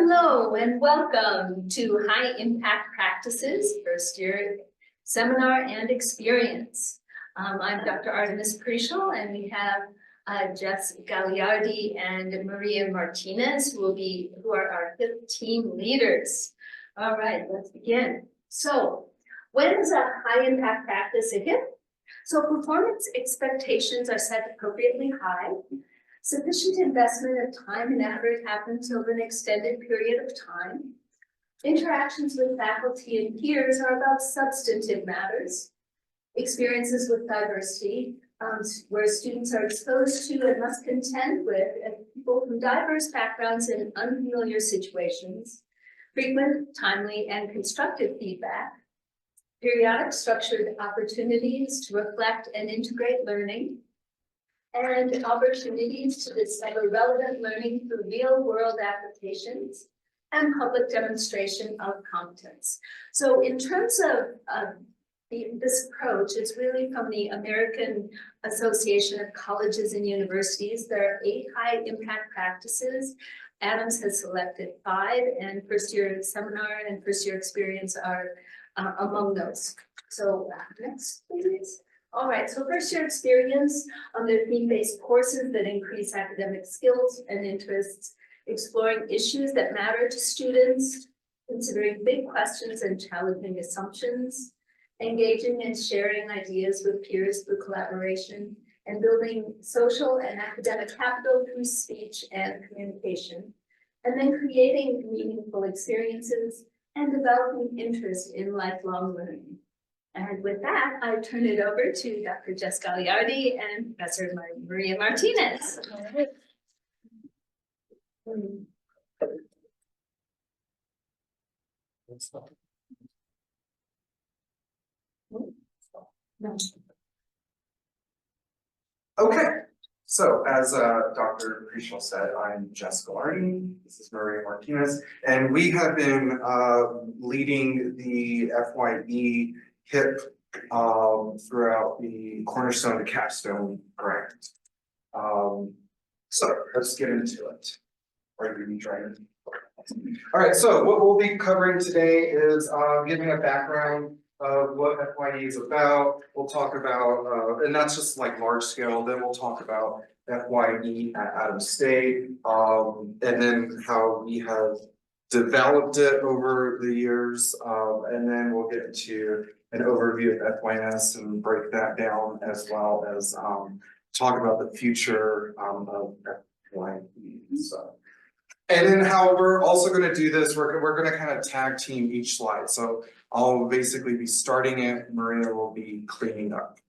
Hello and welcome to High Impact Practices First Year Seminar and Experience. I'm Dr. Artemis Prischel, and we have Jess Gagliardi and Maria Martinez who are our HIP team leaders. All right, let's begin. So, when is a high impact practice a HIP? So performance expectations are set appropriately high. Sufficient investment of time and effort happens over an extended period of time. Interactions with faculty and peers are about substantive matters. Experiences with diversity, where students are exposed to and must contend with people from diverse backgrounds in unfamiliar situations. Frequent, timely, and constructive feedback. Periodic structured opportunities to reflect and integrate learning. And opportunities to discover relevant learning through real-world applications and public demonstration of competence. So in terms of this approach, it's really from the American Association of Colleges and Universities. There are 8 high impact practices. Adams has selected 5, and first year seminar and first year experience are among those. So next, please. All right, so first year experience, they're theme-based courses that increase academic skills and interests, exploring issues that matter to students, considering big questions and challenging assumptions, engaging and sharing ideas with peers through collaboration, and building social and academic capital through speech and communication, and then creating meaningful experiences and developing interest in lifelong learning. And with that, I turn it over to Dr. Jess Gagliardi and Professor Maria Martinez. Okay, so as Dr. Prischel said, I'm Jess Gagliardi, this is Maria Martinez, and we have been leading the FYE HIP throughout the Cornerstone to Capstone grant. So let's get into it. Are you trying? All right, so what we'll be covering today is giving a background of what FYE is about. We'll talk about, and that's just like large scale, then we'll talk about FYE at Adams State, and then how we have developed it over the years, and then we'll get into an overview of FYS and break that down, as well as talk about the future of FYE. So, and then how we're also going to do this, we're going to kind of tag team each slide. So I'll basically be starting it, Maria will be cleaning up.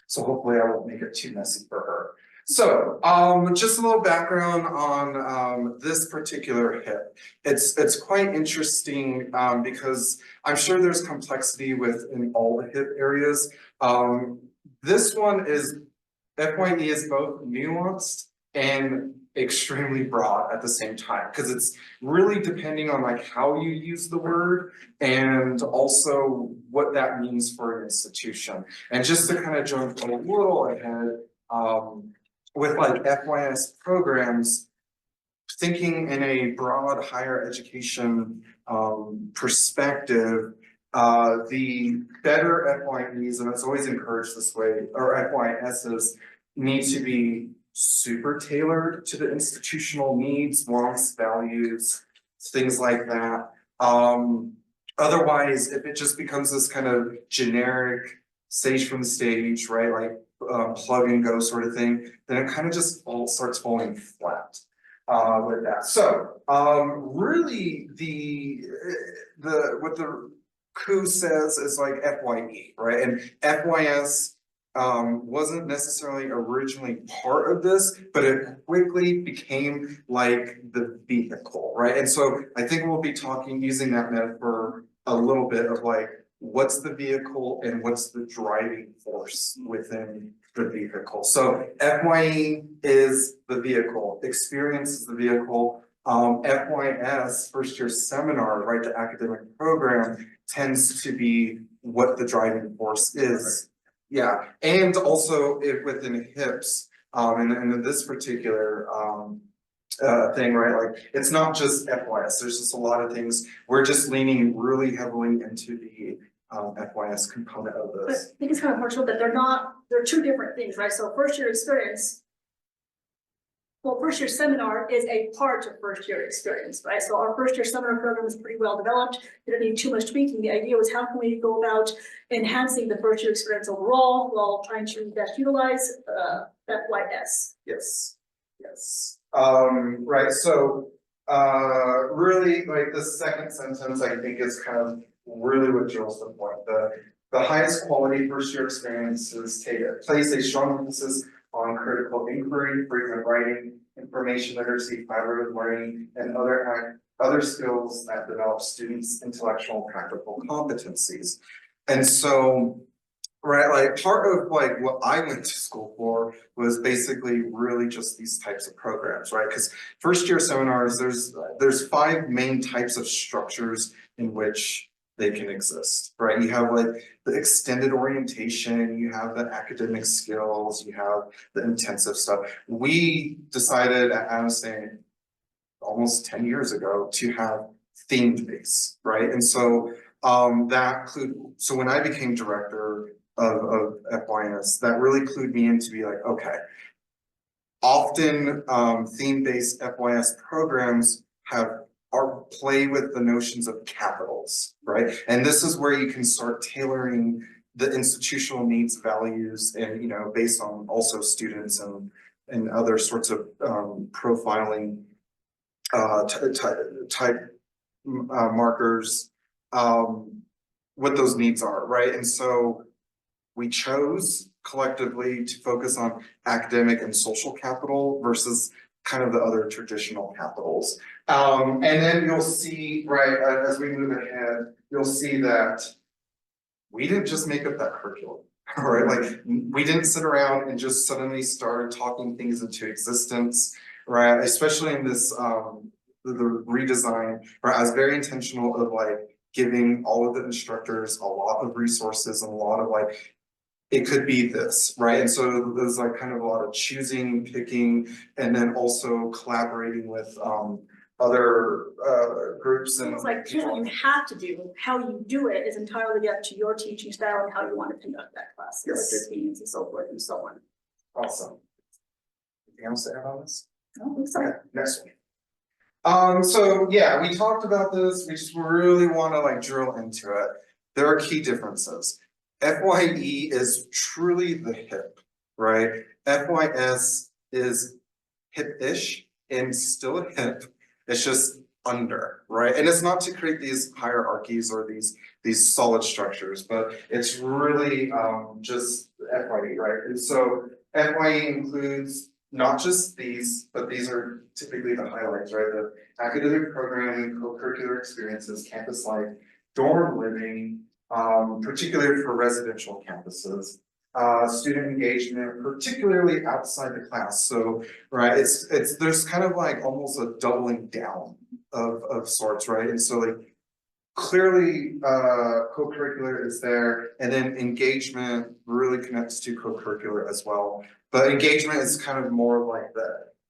So hopefully I won't make it too messy for her. So just a little background on this particular HIP. It's quite interesting because I'm sure there's complexity within all the HIP areas. This one is, FYE is both nuanced and extremely broad at the same time, because it's really depending on like how you use the word and also what that means for an institution. And just to kind of jump a little ahead, with like FYS programs, thinking in a broad higher education perspective, the better FYEs, and it's always encouraged this way, or FYSs need to be super tailored to the institutional needs, wants, values, things like that. Otherwise, if it just becomes this kind of generic sage from the stage, right, like plug and go sort of thing, then it kind of just starts falling flat with that. So really what the coup says is like FYE, right? And FYS wasn't necessarily originally part of this, but it quickly became like the vehicle, right? And so I think we'll be using that metaphor a little bit of like, what's the vehicle and what's the driving force within the vehicle. So FYE is the vehicle, experience is the vehicle, FYS, first year seminar, right, the academic program, tends to be what the driving force is. Yeah, and also within HIPS, and in this particular thing, right? Like, it's not just FYS, there's just a lot of things. We're just leaning really heavily into the FYS component of But I this. think it's kind of hard that they're two different things, right? So first year experience. Well, first year seminar is a part of first year experience, right? So our first year seminar program is pretty well developed. It didn't need too much tweaking. The idea was how can we go about enhancing the first year experience overall while trying to best utilize FYS. Yes, yes. Right, so, really, like, the second sentence, I think, is kind of really what drills the point. The highest quality first year experiences place a strong emphasis on critical inquiry, frequent writing, information literacy, collaborative learning, and other skills that develop students' intellectual and practical competencies. And so, right, like, part of like what I went to school for was basically really just these types of programs, right? Because first year seminars, there's 5 main types of structures in which they can exist, right? You have like the extended orientation, you have the academic skills, you have the intensive stuff. We decided at Addison almost 10 years ago to have themed based, right? And so so when I became director of FYS, that really clued me in to be like, okay, often theme-based FYS programs play with the notions of capitals, right? And this is where you can start tailoring the institutional needs, values, and, you know, based on also students and other sorts of profiling type markers, what those needs are, right? And so we chose collectively to focus on academic and social capital versus kind of the other traditional capitals. And then you'll see, right, as we move ahead, you'll see that we didn't just make up that curriculum, right? Like, we didn't sit around and just suddenly start talking things into existence, right? Especially in this, the redesign, right? I was very intentional of like giving all of the instructors a lot of resources and a lot of like, it could be this, right? And so there's like kind of a lot of choosing, picking, and then also collaborating with other groups and. It's like, here's what you have to do. How you do it is entirely up to your teaching style and how you want to conduct that class, what Yes. your themes and so forth and so on. Awesome. Anything else to add on this? I don't think so. Okay, next one. So yeah, we talked about this. We just really want to like drill into it. There are key differences. FYE is truly the hip, right? FYS is hip-ish and still hip. It's just under, right? And it's not to create these hierarchies or these solid structures, but it's really just FYE, right? And so FYE includes not just these, but these are typically the highlights, right? The academic programming, co-curricular experiences, campus life, dorm living, particularly for residential campuses, student engagement, particularly outside the class. So, right, there's kind of like almost a doubling down of sorts, right? And so like clearly co-curricular is there, and then engagement really connects to co-curricular as well. But engagement is kind of more like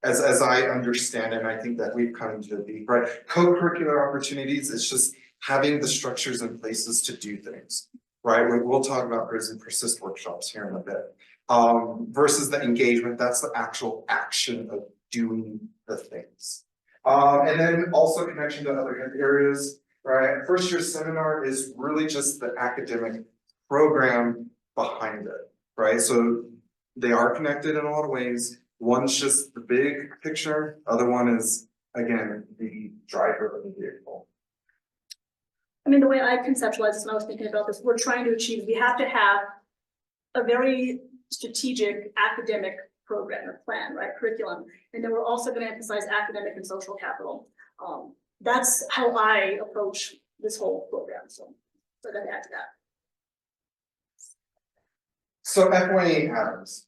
as I understand it, and I think that we've come to be, right? Co-curricular opportunities, it's just having the structures and places to do things, right? We'll talk about Grizz and Persist workshops here in a bit. Versus the engagement, that's the actual action of doing the things. And then also connection to other areas, right? First year seminar is really just the academic program behind it, right? So they are connected in a lot of ways. One's just the big picture, other one is, again, the driver of the vehicle. I mean, the way I conceptualized this when I was thinking about this, we're trying to achieve, we have to have a very strategic academic program or plan, right, curriculum. And then we're also going to emphasize academic and social capital. That's how I approach this whole program. So I'm going to add to that. So FYE Adams.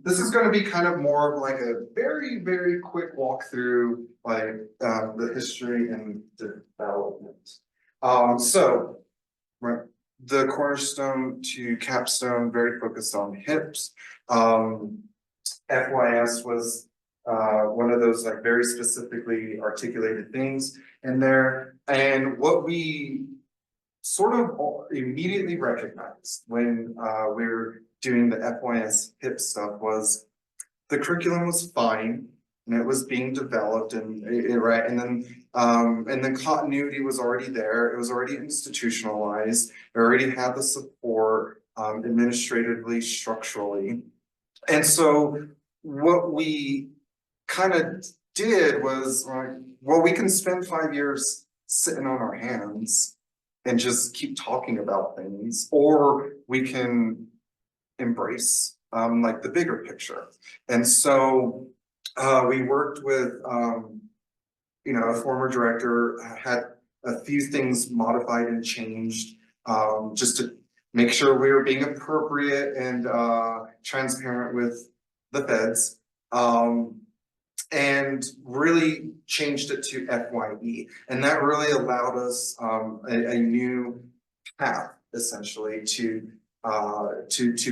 This is going to be kind of more of like a very, very quick walkthrough, like the history and development. So right, the cornerstone to capstone, very focused on HIPS. FYS was one of those like very specifically articulated things in there. And what we sort of immediately recognized when we were doing the FYS HIP stuff was the curriculum was fine and it was being developed and right, and then continuity was already there, it was already institutionalized, it already had the support administratively, structurally. And so what we kind of did was like, well, we can spend 5 years sitting on our hands and just keep talking about things, or we can embrace like the bigger picture. And so we worked with you know, a former director, had a few things modified and changed just to make sure we were being appropriate and transparent with the feds. And really changed it to FYE, and that really allowed us a new path essentially to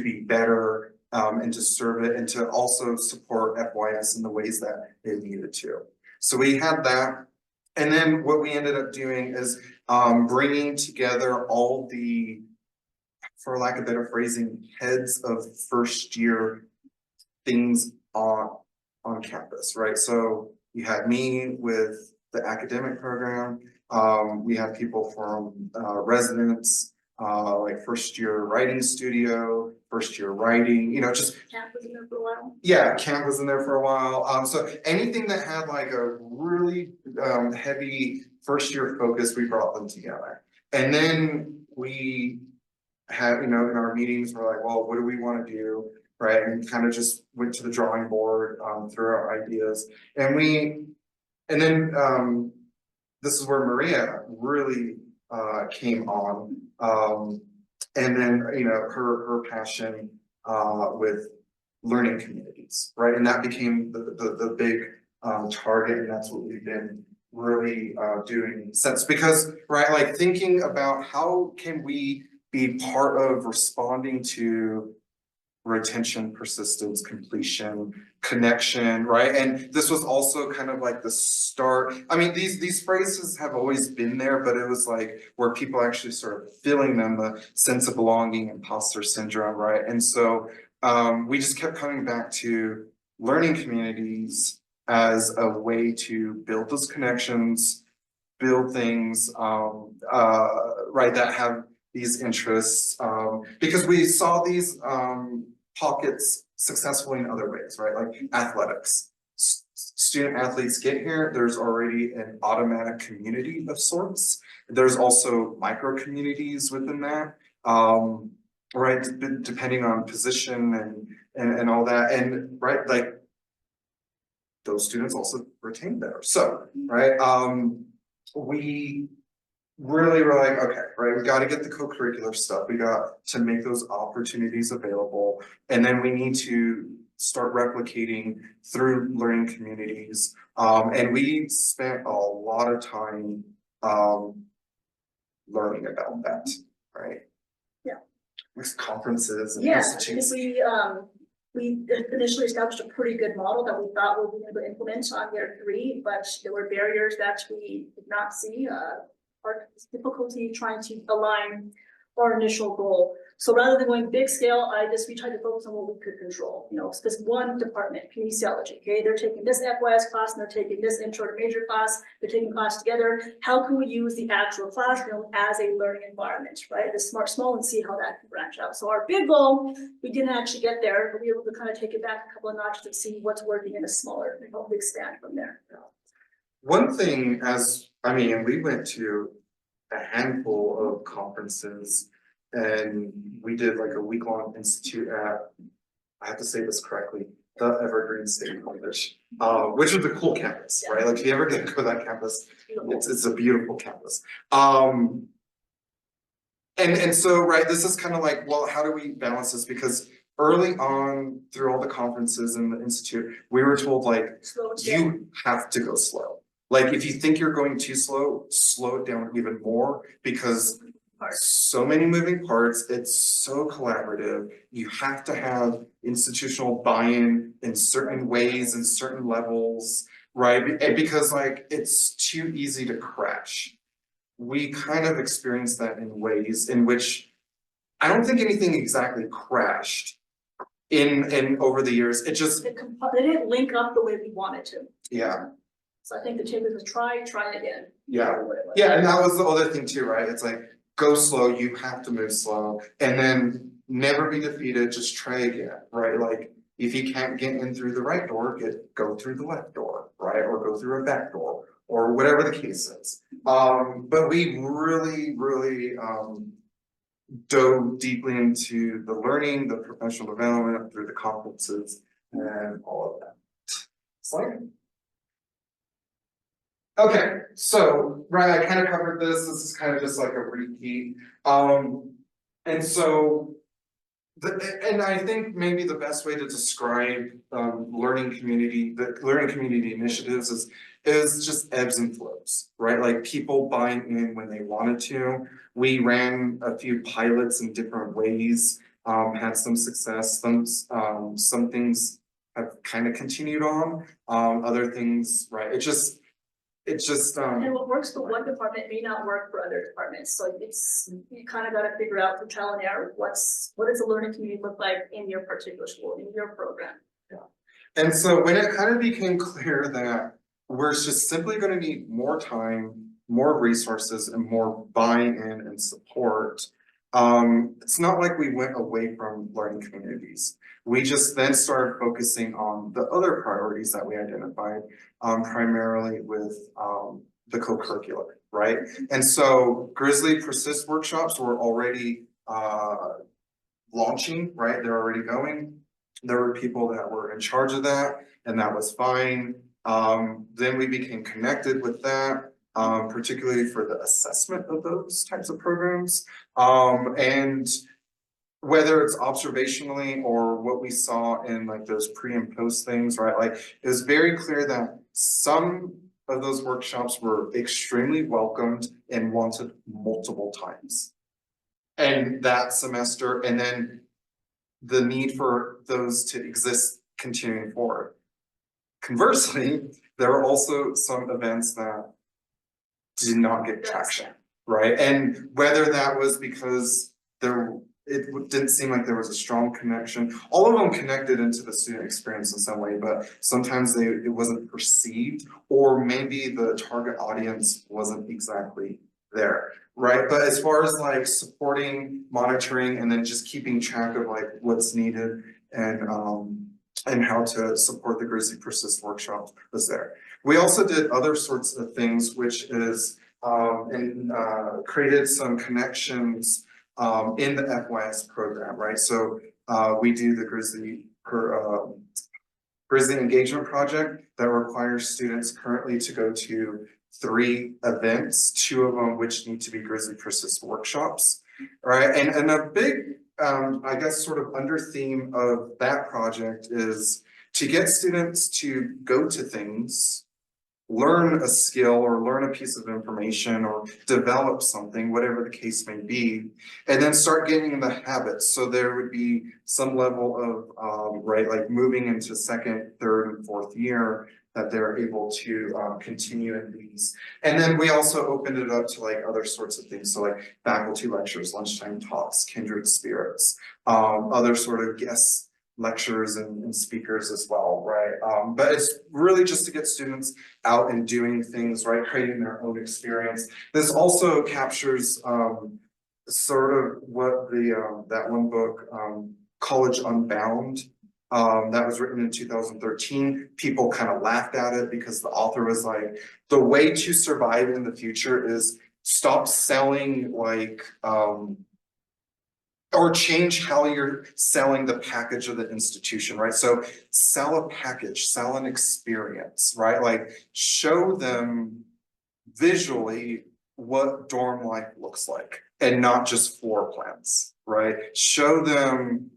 be better and to serve it and to also support FYS in the ways that it needed to. So we had that, and then what we ended up doing is bringing together all the, for lack of better phrasing, heads of first year things on campus, right? So you had me with the academic program, we had people from residents, like first year writing studio, first year writing, you know, just Camp was in there for a while. yeah, camp was in there for a while. So anything that had like a really heavy first year focus, we brought them together. And then we had, you know, in our meetings, we're like, well, what do we want to do? Right, and kind of just went to the drawing board, threw our ideas, and then this is where Maria really came on, and then you know her passion with learning communities, right, and that became the big target, and that's what we've been really doing since, because right, like thinking about how can we be part of responding to retention, persistence, completion, connection, right? And this was also kind of like the start. I mean, these phrases have always been there, but it was like where people actually started feeling them, the sense of belonging, imposter syndrome, right? And so we just kept coming back to learning communities as a way to build those connections, build things, right, that have these interests, because we saw these pockets successfully in other ways, right? Like athletics. Student athletes get here, there's already an automatic community of sorts. There's also micro communities within that, right? Depending on position and all that. And right, like those students also retain there. So, right, we really were like, okay, right, we got to get the co-curricular stuff, we got to make those opportunities available, and then we need to start replicating through learning communities, and we spent a lot of time learning about that, right? Yeah. With conferences and Yeah, institutes. we initially established a pretty good model that we thought we'll be able to implement on year 3, but there were barriers that we did not see. Our difficulty trying to align our initial goal. So rather than going big scale, we tried to focus on what we could control. You know, this one department, kinesiology, okay, they're taking this FYS class and they're taking this intro to major class, they're taking class together. How can we use the actual classroom as a learning environment, right? The smart small and see how that can branch out. So our big goal, we didn't actually get there, but we were able to kind of take it back a couple of notches to see what's working in a smaller and hopefully expand from there. One thing, we went to a handful of conferences and we did like a week-long institute at, I have to say this correctly, the Evergreen State College, which is a cool campus, right? Like if you ever get to go to that campus, it's a beautiful campus. And so, right, this is kind of like, well, how do we balance this? Because early on through all the conferences in the institute, we were told like, you have to go slow. Like if you think you're going too slow, slow it down even more, because parts. so many moving parts, it's so collaborative. You have to have institutional buy-in in certain ways and certain levels, right? And because like, it's too easy to crash. We kind of experienced that in ways in which I don't think anything exactly crashed in over the years. It just, They didn't link up the way we wanted to. yeah, So I think the takeaway was try again. yeah. Yeah, and that was the other thing too, right? It's like, go slow, you have to move slow, and then never be defeated, just try again, right? Like, if you can't get in through the right door, go through the left door, right? Or go through a back door, or whatever the case is. But we really dove deeply into the learning, the professional development through the conferences and all of that. Slide. Okay, so, right, I kind of covered this is kind of just like a repeat, and so. And I think maybe the best way to describe, the learning community initiatives is just ebbs and flows, right? Like people buying in when they wanted to. We ran a few pilots in different ways, had some success, some things have kind of continued on, other things, right? It just, And what works for one department may not work for other departments, so you kind of gotta figure out through trial and error, what does the learning community look like in your particular school, in your program? And so when it kind of became clear that we're just simply gonna need more time, more resources and more buy-in and support. It's not like we went away from learning communities. We just then started focusing on the other priorities that we identified, primarily with the co-curricular, right? And so Grizzly Persist workshops were already launching, right? They're already going. There were people that were in charge of that, and that was fine. Then we became connected with that, particularly for the assessment of those types of programs. And whether it's observationally or what we saw in like those pre and post things, right? Like it was very clear that some of those workshops were extremely welcomed and wanted multiple times. And that semester, and then the need for those to exist continuing forward. Conversely, there were also some events that did not get traction, right? And whether that was because it didn't seem like there was a strong connection. All of them connected into the student experience in some way, but sometimes it wasn't perceived, or maybe the target audience wasn't exactly there, right? But as far as like supporting, monitoring, and then just keeping track of like what's needed and how to support the Grizzly Persist workshop was there. We also did other sorts of things, which is created some connections in the FYS program, right? So we do the Grizzly Engagement Project that requires students currently to go to 3 events, 2 of them which need to be Grizzly Persist workshops, right? And a big, I guess, sort of under theme of that project is to get students to go to things, learn a skill or learn a piece of information or develop something, whatever the case may be, and then start getting in the habits. So there would be some level of, right, like moving into 2nd, 3rd, and 4th year that they're able to continue in these. And then we also opened it up to like other sorts of things. So like faculty lectures, lunchtime talks, kindred spirits, other sort of guest lectures and speakers as well, right? But it's really just to get students out and doing things, right? Creating their own experience. This also captures sort of what the that one book, College Unbound, that was written in 2013. People kind of laughed at it because the author was like, the way to survive in the future is stop selling like or change how you're selling the package of the institution, right? So sell a package, sell an experience, right? Like show them visually what dorm life looks like and not just floor plans, right? Show them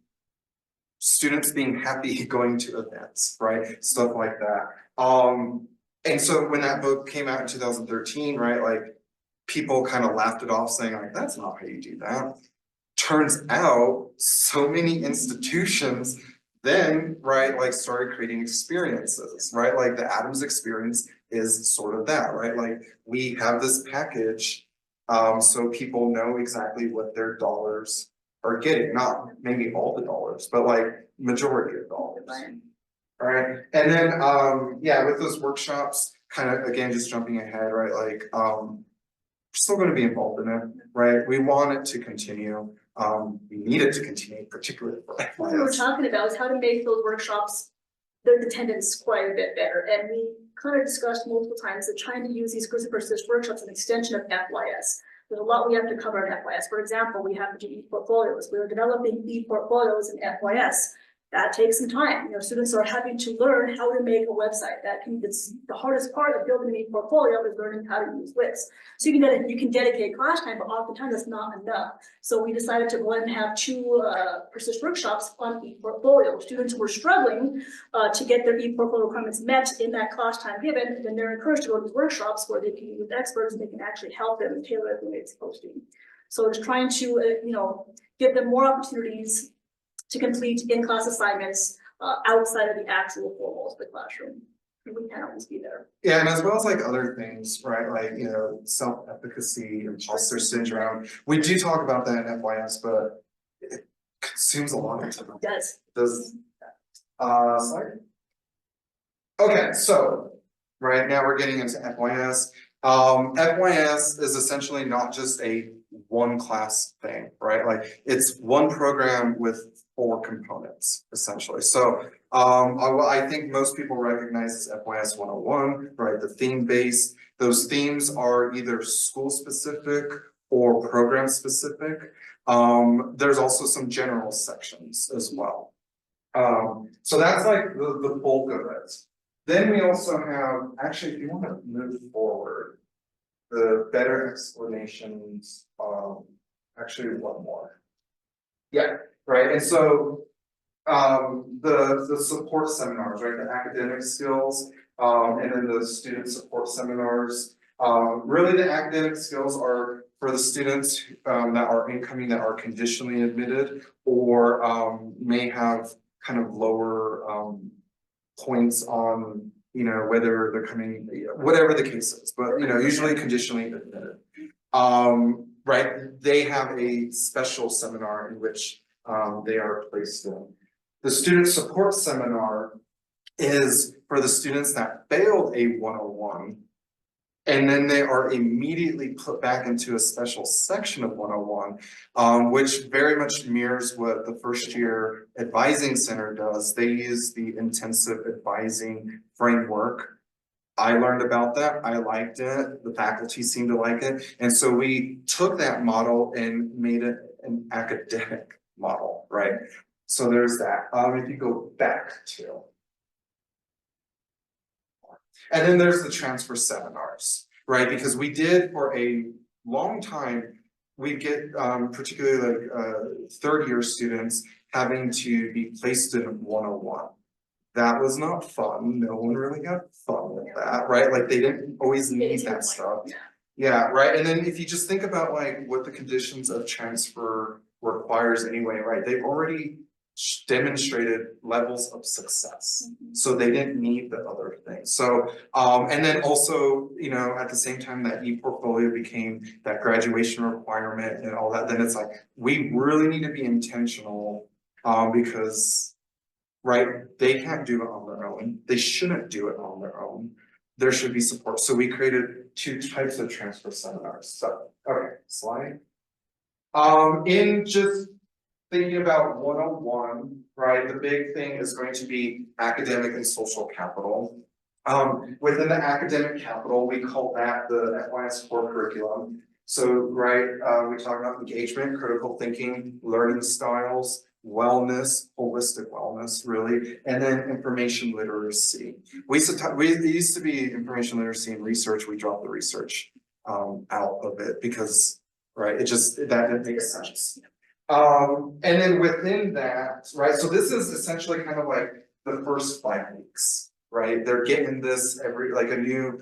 students being happy going to events, right? Stuff like that. And so when that book came out in 2013, right? Like people kind of laughed it off saying like, that's not how you do that. Turns out so many institutions then, right, like started creating experiences, right? Like the Adams experience is sort of that, right? Like we have this package, so people know exactly what their dollars are getting, not maybe all the dollars, but like majority of dollars. Alright, and then, yeah, with those workshops, kind of, again, just jumping ahead, right, like, we're still gonna be involved in it, right? We want it to continue, we need it to continue, particularly for What we were FYS. talking about is how to make those workshops, their attendance quite a bit better, and we kind of discussed multiple times that trying to use these Cruise and Persist workshops as an extension of FYS. There's a lot we have to cover in FYS. For example, we have to do e-portfolios. We are developing e-portfolios in FYS. That takes some time. Students are having to learn how to make a website. It's the hardest part of building an e-portfolio is learning how to use Wix. So you can dedicate class time, but oftentimes that's not enough. So we decided to go ahead and have two Persist workshops on e-portfolio. Students who were struggling to get their e-portfolio requirements met in that class time given, then they're encouraged to go to these workshops where they can meet with experts and they can actually help them and tailor it the way it's supposed to. So it's trying to give them more opportunities to complete in-class assignments outside of the actual four walls of the classroom. And we can't always be there. Yeah, and as well as like other things, right, like, self-efficacy, imposter syndrome, we do talk about that in FYS, but it consumes a lot of time. It does. Slide. Okay, so, right now we're getting into FYS. FYS is essentially not just a one class thing, right? Like it's one program with 4 components, essentially. So, I think most people recognize as FYS 101, right? The theme base. Those themes are either school specific or program specific. There's also some general sections as well. So that's like the bulk of it. Then we also have, actually, if you want to move forward, the better explanations, actually one more. Yeah, right, and so, the support seminars, right, the academic skills, and then the student support seminars. Really the academic skills are for the students, that are incoming, that are conditionally admitted, or, may have kind of lower, points on, whether they're coming, whatever the case is, but, usually conditionally admitted. Right, they have a special seminar in which, they are placed in. The student support seminar is for the students that failed a 101. And then they are immediately put back into a special section of 101, which very much mirrors what the first year advising center does. They use the intensive advising framework. I learned about that, I liked it, the faculty seemed to like it, and so we took that model and made it an academic model, right? So there's that. If you go back to. And then there's the transfer seminars, right? Because we did for a long time, we get particularly like third year students having to be placed in 101. That was not fun. No one really got fun with that, right? Like they didn't always need that stuff. Yeah, right. And then if you just think about like what the conditions of transfer requires anyway, right? They've already demonstrated levels of success. So they didn't need the other things. So, and then also, at the same time that e-portfolio became that graduation requirement and all that, then it's like, we really need to be intentional, because, right, they can't do it on their own. They shouldn't do it on their own. There should be support. So we created 2 types of transfer seminars. So, okay, slide. In just thinking about 101, right, the big thing is going to be academic and social capital. Within the academic capital, we call that the FYS core curriculum. So, right, we talk about engagement, critical thinking, learning styles, wellness, holistic wellness, really, and then information literacy. It used to be information literacy and research. We dropped the research out of it because, right, that didn't make sense. And then within that, right, so this is essentially kind of like the first 5 weeks, right? They're getting this like a new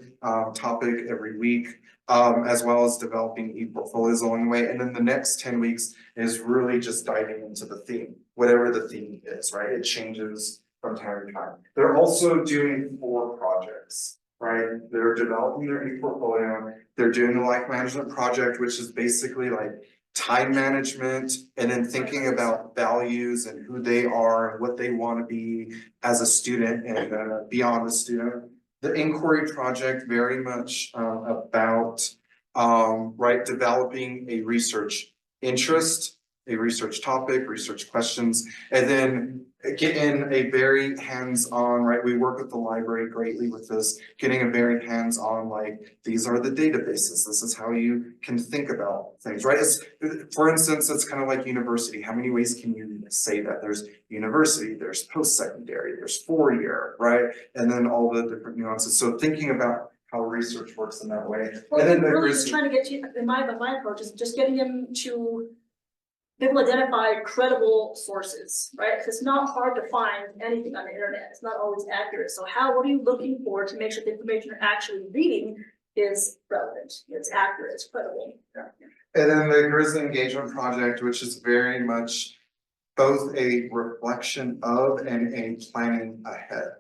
topic every week, as well as developing e-portfolios along the way. And then the next 10 weeks is really just diving into the theme, whatever the theme is, right? It changes from time to time. They're also doing 4 projects, right? They're developing their e-portfolio. They're doing a life management project, which is basically like time management and then thinking about values and who they are and what they want to be as a student and beyond the student. The inquiry project very much about right, developing a research interest, a research topic, research questions, and then getting a very hands-on, right? We work with the library greatly with this, getting a very hands-on, like, these are the databases. This is how you can think about things, right? It's, for instance, it's kind of like university. How many ways can you say that? There's university, there's post-secondary, there's 4-year, right? And then all the different nuances. So thinking about how research works in that way. Well, And then really just trying to get you, my approach is just getting them to be able to identify credible sources, right? 'Cause it's not hard to find anything on the internet. It's not always accurate. So what are you looking for to make sure the information you're actually reading is relevant, it's accurate, it's credible? And then the Grizzly Engagement Project, which is very much both a reflection of and a planning ahead.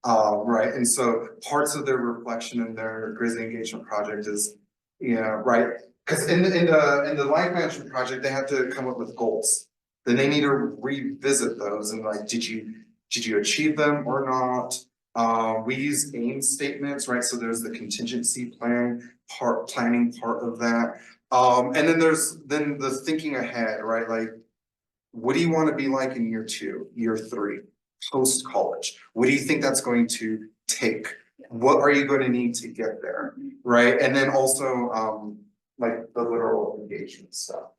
Right, and so parts of their reflection in their Grizzly Engagement Project is, right, because in the life management project, they have to come up with goals. Then they need to revisit those and like, did you achieve them or not? We use aim statements, right? So there's the contingency planning part of that. And then there's the thinking ahead, right? Like, what do you want to be like in year 2, year 3, post college? What do you think that's going to take? What are you going to need to get there, right? And then also like the literal engagement stuff.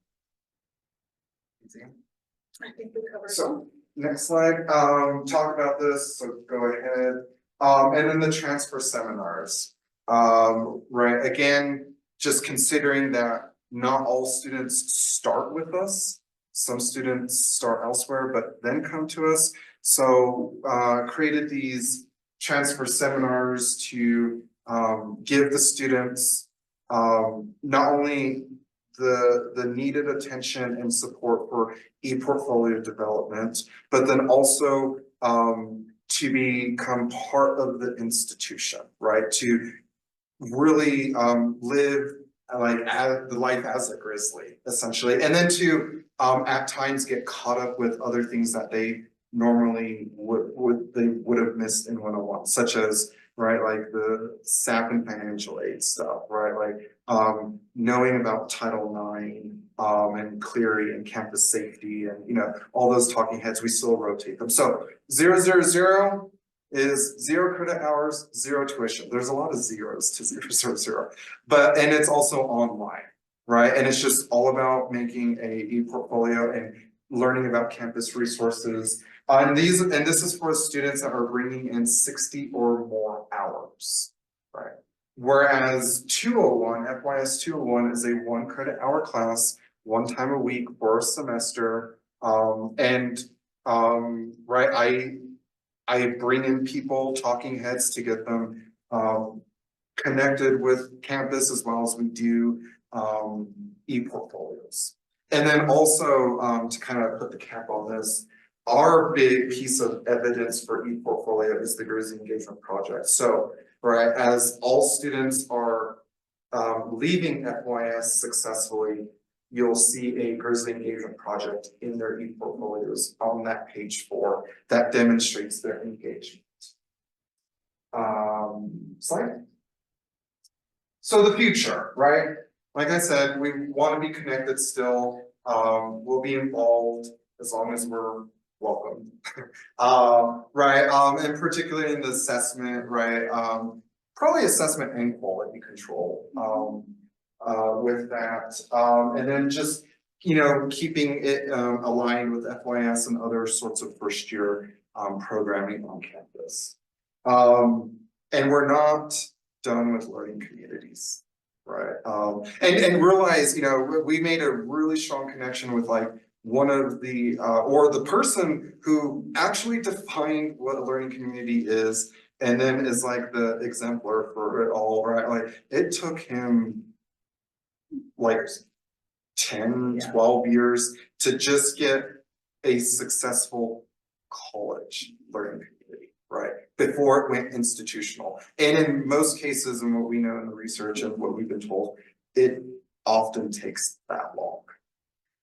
I think we covered. So next slide, talk about this, so go ahead. And then the transfer seminars, right? Again, just considering that not all students start with us. Some students start elsewhere, but then come to us. So created these transfer seminars to give the students not only the needed attention and support for e-portfolio development, but then also to become part of the institution, right? To really live like the life as a Grizzly, essentially, and then to at times get caught up with other things that they normally would have missed in 101, such as, right, like the SAP and financial aid stuff, right? Like knowing about Title IX and Clery and campus safety and all those talking heads, we still rotate them. So 000 is 0 credit hours, 0 tuition. There's a lot of zeros to 000, and it's also online, right? And it's just all about making a e-portfolio and learning about campus resources. And this is for students that are bringing in 60 or more hours, right? Whereas 201, FYS 201 is a 1 credit hour class, 1 time a week for a semester. Right, I bring in people, talking heads, to get them connected with campus, as well as we do e-portfolios. And then also to kind of put the cap on this, our big piece of evidence for e-portfolio is the Grizzly Engagement Project. So, right, as all students are leaving FYS successfully, you'll see a Grizzly Engagement Project in their e-portfolios on that page 4 that demonstrates their engagement. Slide. So the future, right? Like I said, we want to be connected still. We'll be involved as long as we're welcome. Right, and particularly in the assessment, right? Probably assessment and quality control with that. And then just, keeping it aligned with FYS and other sorts of first year programming on campus. And we're not done with learning communities, right? And realize, we made a really strong connection with like one of the or the person who actually defined what a learning community is And then is like the exemplar for it all, right? Like, it took him like 10, 12 years to just get a successful college learning community, right? Before it went institutional. And in most cases, and what we know in the research and what we've been told, it often takes that long.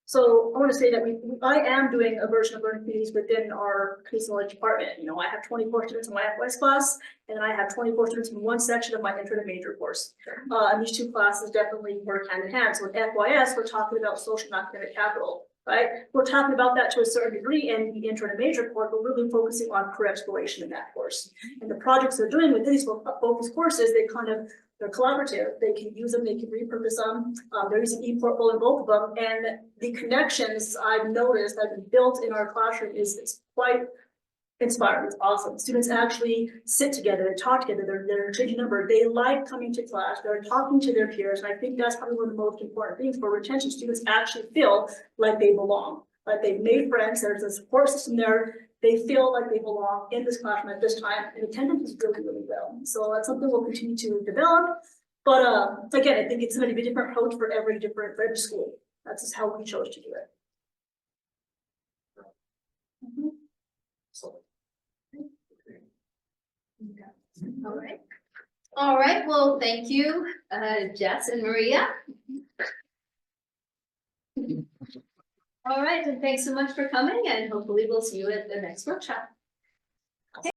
So I want to say that I am doing a version of learning communities within our community knowledge department. You know, I have 24 students in my FYS class, and I have 24 students in one section of my intern and major course. And these two classes definitely work hand in hand. So in FYS, we're talking about social and academic capital, right? We're talking about that to a certain degree in the intern and major course, but really focusing on career exploration in that course. And the projects they're doing with these focus courses, they're collaborative, they can use them, they can repurpose them, they're using ePortfolio in both of them, and the connections I've noticed that have been built in our classroom is quite inspiring, it's awesome. Students actually sit together, they talk together, they're changing number, they like coming to class, they're talking to their peers, and I think that's probably one of the most important things for retention. Students actually feel like they belong, like they've made friends, there's a support system there, they feel like they belong in this classroom at this time, and attendance is really, really well. So that's something we'll continue to develop. But again, I think it's going to be a different approach for every school. That's just how we chose to do it. So. All right. All right, well, thank you, Jess and Maria. All right, and thanks so much for coming, and hopefully we'll see you at the next workshop.